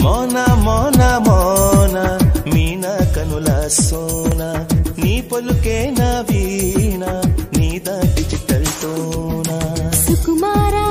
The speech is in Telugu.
మోన మోన మోన మీన కనుల సోన నీ పలుకే నా వీణ నీ దాటి చిట్టల్తోనా సుకుమారా